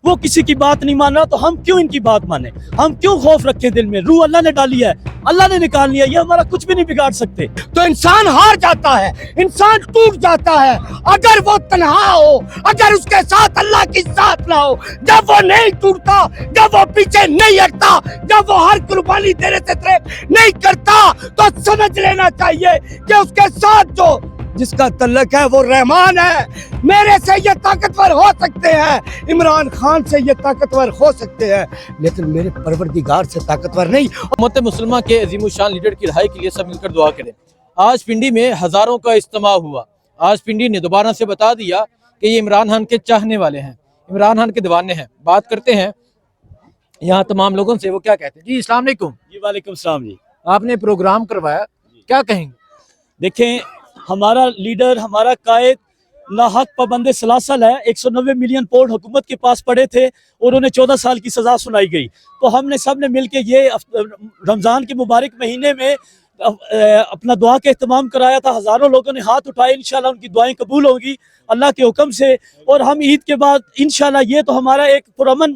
وہ کسی کی بات نہیں مان رہا تو ہم کیوں ان کی بات مانیں؟ ہم کیوں خوف رکھیں دل میں؟ روح اللہ نے ڈالی ہے، اللہ نے نکال لیا، یہ ہمارا کچھ بھی نہیں بگاڑ سکتے۔ تو انسان ہار جاتا ہے، انسان ٹوٹ جاتا ہے اگر وہ تنہا ہو، اگر اس کے ساتھ اللہ کی ذات نہ ہو۔ جب وہ نہیں ٹوٹتا، جب وہ پیچھے نہیں ہٹتا، جب وہ ہر قربانی دینے سے نہیں کرتا، تو سمجھ لینا چاہیے کہ اس کے ساتھ جو جس کا تعلق ہے وہ رحمان ہے۔ میرے سے یہ طاقتور ہو سکتے ہیں، عمران خان سے یہ طاقتور ہو سکتے ہیں، لیکن میرے پروردگار سے طاقتور نہیں۔ امت مسلمہ کے عظیم الشان لیڈر کی رہائی کے لیے سب مل کر دعا کریں۔ آج پنڈی میں ہزاروں کا اجتماع ہوا۔ آج پنڈی نے دوبارہ سے بتا دیا کہ یہ عمران خان کے چاہنے والے ہیں، عمران خان کے دیوانے ہیں۔ بات کرتے ہیں یہاں تمام لوگوں سے، وہ کیا کہتے ہیں۔ جی السلام علیکم۔ جی وعلیکم السلام۔ جی آپ نے پروگرام کروایا، کیا کہیں گے؟ دیکھیں، ہمارا لیڈر، ہمارا قائد ناحق پابند سلاسل ہے۔ 190 ملین پاؤنڈ حکومت کے پاس پڑے تھے اور انہیں 14 سال کی سزا سنائی گئی۔ تو ہم نے سب نے مل کے یہ رمضان کے مبارک مہینے میں اپنا دعا کا اہتمام کرایا تھا۔ ہزاروں لوگوں نے ہاتھ اٹھائے، انشاءاللہ ان کی دعائیں قبول ہوں گی اللہ کے حکم سے۔ اور ہم عید کے بعد انشاءاللہ، یہ تو ہمارا ایک پرامن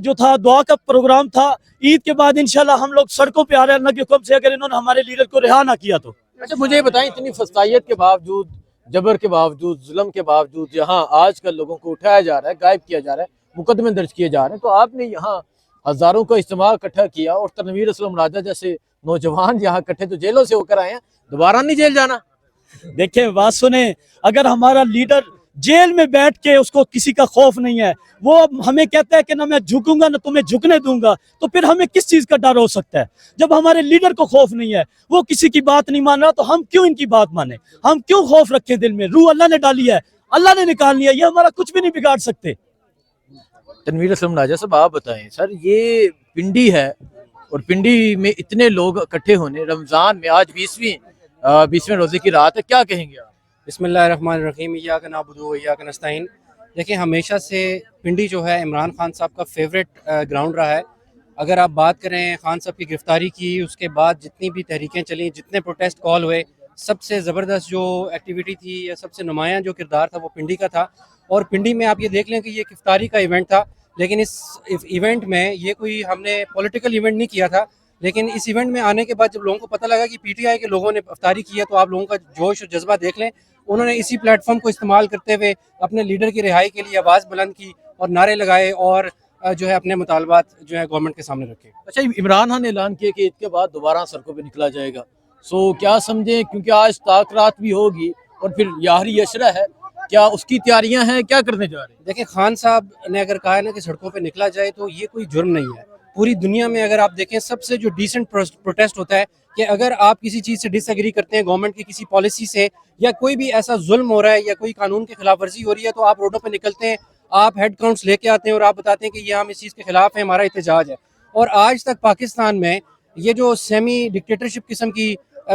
جو تھا دعا کا پروگرام تھا، عید کے بعد انشاءاللہ ہم لوگ سڑکوں پہ آ رہے ہیں اللہ کے حکم سے، اگر انہوں نے ہمارے لیڈر کو رہا نہ کیا تو۔ اچھا مجھے یہ بتائیں، اتنی فسطائیت کے باوجود، جبر کے باوجود، ظلم کے باوجود، یہاں آج کل لوگوں کو اٹھایا جا رہا ہے، غائب کیا جا رہا ہے، مقدمے درج کیے جا رہے ہیں، تو آپ نے یہاں ہزاروں کا اجتماع اکٹھا کیا اور تنویر اسلم راجہ جیسے نوجوان یہاں اکٹھے تو جیلوں سے ہو کر آئے ہیں، دوبارہ نہیں جیل جانا؟ دیکھیں بات سنیں، اگر ہمارا لیڈر جیل میں بیٹھ کے اس کو کسی کا خوف نہیں ہے، وہ ہمیں کہتا ہے کہ نہ میں جھکوں گا نہ تمہیں جھکنے دوں گا، تو پھر ہمیں کس چیز کا ڈر ہو سکتا ہے؟ جب ہمارے لیڈر کو خوف نہیں ہے، وہ کسی کی بات نہیں مان رہا تو ہم کیوں ان کی بات مانیں؟ ہم کیوں خوف رکھیں دل میں؟ روح اللہ نے ڈالی ہے، اللہ نے نکال لیا، یہ ہمارا کچھ بھی نہیں بگاڑ سکتے۔ تنویر اسلم راجہ صاحب آپ بتائیں، سر یہ پنڈی ہے اور پنڈی میں اتنے لوگ اکٹھے ہونے رمضان میں، آج 20ویں روزے کی رات ہے، کیا کہیں گے آپ؟ بسم اللہ الرحمن الرحیم، ایاک نعبد و ایاک نستعین۔ دیکھیں، ہمیشہ سے پنڈی جو ہے عمران خان صاحب کا فیوریٹ گراؤنڈ رہا ہے۔ اگر آپ بات کریں خان صاحب کی گرفتاری کی، اس کے بعد جتنی بھی تحریکیں چلیں، جتنے پروٹیسٹ کال ہوئے، سب سے زبردست جو ایکٹیویٹی تھی یا سب سے نمایاں جو کردار تھا وہ پنڈی کا تھا۔ اور پنڈی میں آپ یہ دیکھ لیں کہ یہ افطاری کا ایونٹ تھا، لیکن اس ایونٹ میں یہ کوئی ہم نے پولیٹیکل ایونٹ نہیں کیا تھا، لیکن اس ایونٹ میں آنے کے بعد جب لوگوں کو پتہ لگا کہ پی ٹی آئی کے لوگوں نے افطاری کی ہے، تو آپ لوگوں کا جوش اور جذبہ دیکھ لیں۔ انہوں نے اسی پلیٹ فارم کو استعمال کرتے ہوئے اپنے لیڈر کی رہائی کے لیے آواز بلند کی اور نعرے لگائے اور جو ہے اپنے مطالبات جو ہے گورنمنٹ کے سامنے رکھے۔ اچھا، عمران خان نے اعلان کیا کہ عید کے بعد دوبارہ سڑکوں پہ نکلا جائے گا، سو کیا سمجھیں، کیونکہ آج تاکرات بھی ہوگی اور پھر یاہری عشرہ ہے، کیا اس کی تیاریاں ہیں، کیا کرنے جا رہے ہیں؟ دیکھیں، خان صاحب نے اگر کہا ہے نا کہ سڑکوں پہ نکلا جائے تو یہ کوئی جرم نہیں ہے۔ پوری دنیا میں اگر آپ دیکھیں، سب سے جو ڈیسنٹ پروٹیسٹ ہوتا ہے کہ اگر آپ کسی چیز سے ڈس ایگری کرتے ہیں، گورنمنٹ کی کسی پالیسی سے، یا کوئی بھی ایسا ظلم ہو رہا ہے یا کوئی قانون کی خلاف ورزی ہو رہی ہے، تو آپ روڈوں پہ نکلتے ہیں، آپ ہیڈ کاؤنٹس لے کے آتے ہیں اور آپ بتاتے ہیں کہ یہ ہم اس چیز کے خلاف ہیں، ہمارا احتجاج ہے۔ اور آج تک پاکستان میں یہ جو سیمی ڈکٹیٹرشپ قسم کی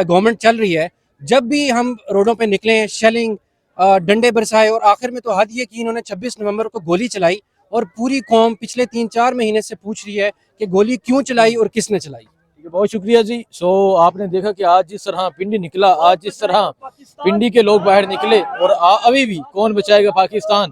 گورنمنٹ چل رہی ہے، جب بھی ہم روڈوں پہ نکلیں، شیلنگ، ڈنڈے برسائے، اور آخر میں تو حد یہ کہ انہوں نے 26 نومبر کو گولی چلائی، اور پوری قوم پچھلے 3-4 مہینے سے پوچھ رہی ہے کہ گولی کیوں چلائی اور کس نے چلائی۔ بہت شکریہ جی۔ سو آپ نے دیکھا کہ آج جس طرح پنڈی نکلا، آج جس طرح پنڈی کے لوگ باہر نکلے، اور ابھی بھی کون بچائے گا پاکستان،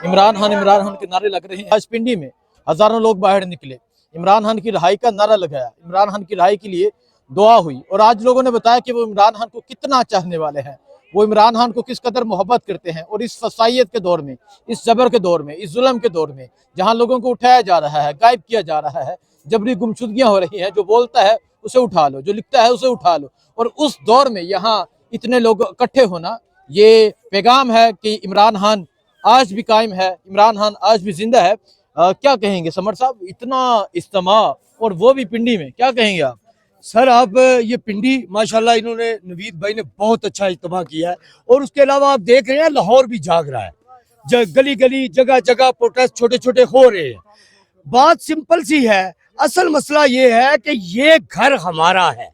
عمران خان کے نعرے لگ رہے ہیں۔ آج پنڈی میں ہزاروں لوگ باہر نکلے، عمران خان کی رہائی کا نعرہ لگایا، عمران خان کی رہائی کے لیے دعا ہوئی، اور آج لوگوں نے بتایا کہ وہ عمران خان کو کتنا چاہنے والے ہیں، وہ عمران خان کو کس قدر محبت کرتے ہیں۔ اور اس فسائیت کے دور میں، اس جبر کے دور میں، اس ظلم کے دور میں، جہاں لوگوں کو اٹھایا جا رہا ہے، غائب کیا جا رہا ہے، جبری گمشدگیاں ہو رہی ہیں، جو بولتا ہے اسے اٹھا لو، جو لکھتا ہے اسے اٹھا لو، اور اس دور میں یہاں اتنے لوگ اکٹھے ہونا، یہ پیغام ہے کہ عمران خان آج بھی قائم ہے، عمران خان آج بھی زندہ ہے۔ کیا کہیں گے سمر صاحب، اتنا اجتماع اور وہ بھی پنڈی میں، کیا کہیں گے آپ؟ سر آپ یہ پنڈی ماشاءاللہ انہوں نے، نوید بھائی نے بہت اچھا اجتماع کیا ہے، اور اس کے علاوہ آپ دیکھ رہے ہیں لاہور بھی جاگ رہا ہے، گلی گلی جگہ جگہ پروٹیسٹ چھوٹے چھوٹے ہو رہے ہیں۔ بات سمپل سی ہے، اصل مسئلہ یہ ہے کہ یہ گھر ہمارا ہے،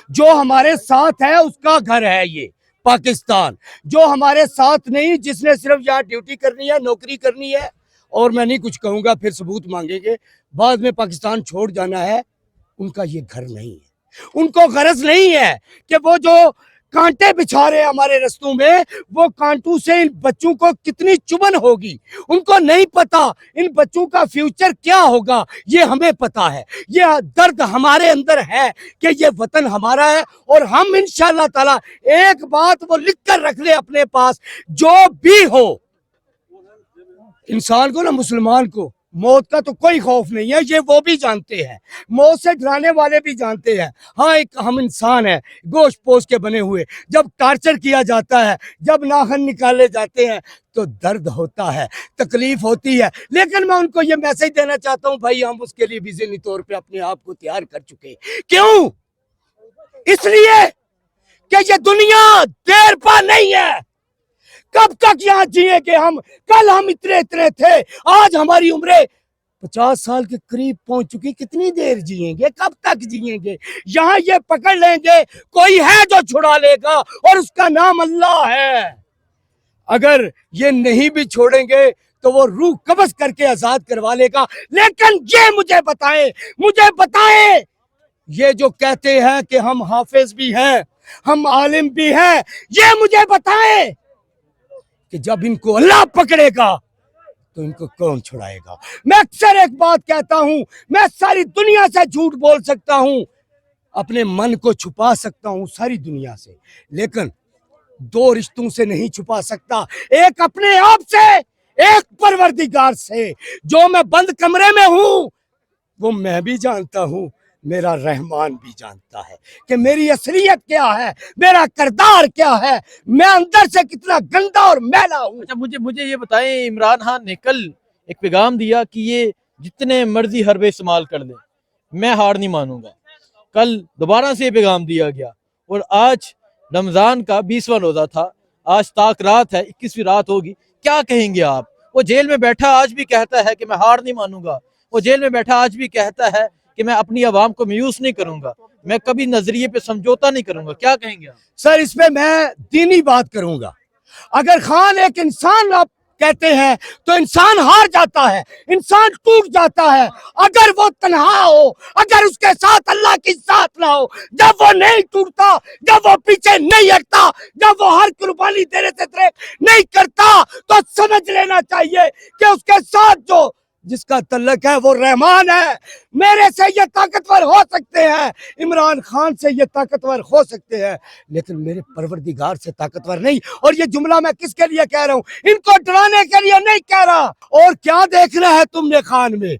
جو ہمارے ساتھ ہے اس کا گھر ہے یہ پاکستان، جو ہمارے ساتھ نہیں، جس نے صرف یہاں ڈیوٹی کرنی ہے، نوکری کرنی ہے، اور میں نہیں کچھ کہوں گا، پھر ثبوت مانگیں گے، بعد میں پاکستان چھوڑ جانا ہے، ان کا یہ گھر نہیں ہے۔ ان کو غرض نہیں ہے کہ وہ جو کانٹے بچھا رہے ہیں ہمارے رستوں میں، وہ کانٹوں سے ان بچوں کو کتنی چبھن ہوگی، ان کو نہیں پتا ان بچوں کا فیوچر کیا ہوگا، یہ ہمیں پتا ہے، یہ درد ہمارے اندر ہے کہ یہ وطن ہمارا ہے، اور ہم انشاءاللہ تعالی ایک بات وہ لکھ کر رکھ لے اپنے پاس، جو بھی ہو انسان کو نا، مسلمان کو موت کا تو کوئی خوف نہیں ہے، یہ وہ بھی جانتے ہیں، موت سے ڈرانے والے بھی جانتے ہیں، ہاں ایک ہم انسان ہیں گوشت پوش کے بنے ہوئے، جب ٹارچر کیا جاتا ہے، جب ناخن نکالے جاتے ہیں تو درد ہوتا ہے، تکلیف ہوتی ہے، لیکن میں ان کو یہ میسج دینا چاہتا ہوں بھائی ہم اس کے لیے بھی ذہنی طور پہ اپنے آپ کو تیار کر چکے، کیوں؟ اس لیے کہ یہ دنیا دیر پا نہیں ہے، کب تک یہاں جیئیں گے ہم؟ کل ہم اتنے تھے، آج ہماری عمریں 50 سال کے قریب پہنچ چکی، کتنی دیر جیئیں گے؟ کب تک جیئیں گے؟ یہاں یہ پکڑ لیں گے کوئی ہے جو چھڑا لے گا، اور اس کا نام اللہ ہے، اگر یہ نہیں بھی چھوڑیں گے تو وہ روح قبض کر کے آزاد کروا لے گا، لیکن یہ مجھے بتائیں یہ جو کہتے ہیں کہ ہم حافظ بھی ہیں، ہم عالم بھی ہیں، یہ مجھے بتائیں کہ جب ان کو اللہ پکڑے گا تو ان کو کون چھڑائے گا؟ میں اکثر ایک بات کہتا ہوں، میں ساری دنیا سے جھوٹ بول سکتا ہوں، اپنے من کو چھپا سکتا ہوں ساری دنیا سے، لیکن دو رشتوں سے نہیں چھپا سکتا، ایک اپنے آپ سے، ایک پروردگار سے، جو میں بند کمرے میں ہوں وہ میں بھی جانتا ہوں، میرا رحمان بھی جانتا ہے کہ میری اصلیت کیا ہے، میرا کردار کیا ہے، میں اندر سے کتنا گندا اور میلا ہوں۔ اچھا مجھے یہ بتائیں، عمران خان نے کل ایک پیغام دیا کہ یہ جتنے مرضی حربے استعمال کر لیں میں ہار نہیں مانوں گا، کل دوبارہ سے یہ پیغام دیا گیا، اور آج رمضان کا 20واں روزہ تھا، آج تاک رات ہے، 21ویں رات ہوگی، کیا کہیں گے آپ؟ وہ جیل میں بیٹھا آج بھی کہتا ہے کہ میں ہار نہیں مانوں گا، وہ جیل میں بیٹھا آج بھی کہتا ہے کہ میں اپنی عوام کو میوس نہیں کروں گا، میں کبھی نظریے پہ سمجھوتا نہیں کروں گا، کیا کہیں گے آپ؟ سر اس پہ میں دینی بات کروں گا، اگر خان ایک انسان آپ کہتے ہیں تو انسان ہار جاتا ہے، انسان ٹوٹ جاتا ہے، اگر وہ تنہا ہو، اگر اس کے ساتھ اللہ کی ساتھ نہ ہو، جب وہ نہیں ٹوٹتا، جب وہ پیچھے نہیں ہٹتا، جب وہ ہر قربانی دینے سے تریک نہیں کرتا، تو سمجھ لینا چاہیے کہ اس کے ساتھ جو جس کا تعلق ہے وہ رحمان ہے۔ میرے سے یہ طاقتور ہو سکتے ہیں، عمران خان سے یہ طاقتور ہو سکتے ہیں، لیکن میرے پروردگار سے طاقتور نہیں، اور یہ جملہ میں کس کے لیے کہہ رہا ہوں؟ ان کو ڈرانے کے لیے نہیں کہہ رہا۔ اور کیا دیکھنا ہے تم نے خان میں؟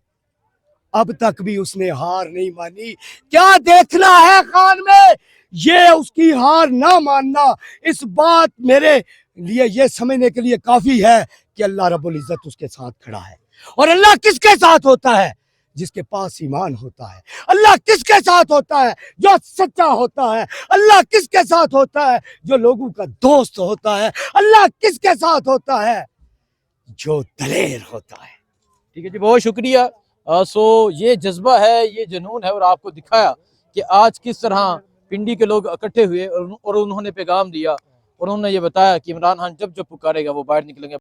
اب تک بھی اس نے ہار نہیں مانی، کیا دیکھنا ہے خان میں؟ یہ اس کی ہار نہ ماننا، اس بات میرے لیے یہ سمجھنے کے لیے کافی ہے کہ اللہ رب العزت اس کے ساتھ کھڑا ہے، اور اللہ کس کے ساتھ ہوتا ہے؟ جس کے پاس ایمان ہوتا ہے۔ اللہ کس کے ساتھ ہوتا ہے؟ جو سچا ہوتا ہے۔ اللہ کس کے ساتھ ہوتا ہے؟ جو لوگوں کا دوست ہوتا ہے۔ اللہ کس کے ساتھ ہوتا ہے؟ جو دلیر ہوتا ہے۔ ٹھیک ہے جی، بہت شکریہ۔ سو یہ جذبہ ہے، یہ جنون ہے، اور آپ کو دکھایا کہ آج کس طرح پنڈی کے لوگ اکٹھے ہوئے اور انہوں نے پیغام دیا، اور انہوں نے یہ بتایا کہ عمران خان جب پکارے گا وہ باہر نکلیں گے۔